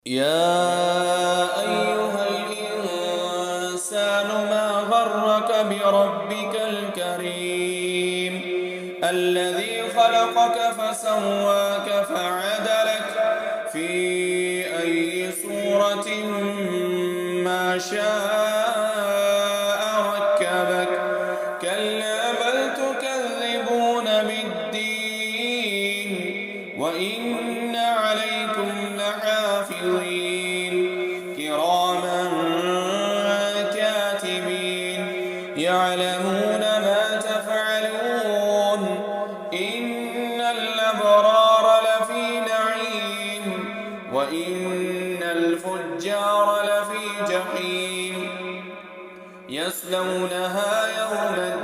يا أيها الإنسان ما غرك بربك الكريم الذي خلقك فسواك فعدلك في أي صورة ما شاء ركبك كلا بل تكذبون بالدين وإن عليكم لحافظين كراما كاتبين يعلمون ما تفعلون إن الأبرار لفي نعيم وإن الفجار لفي جحيم يصلونها يوم الدين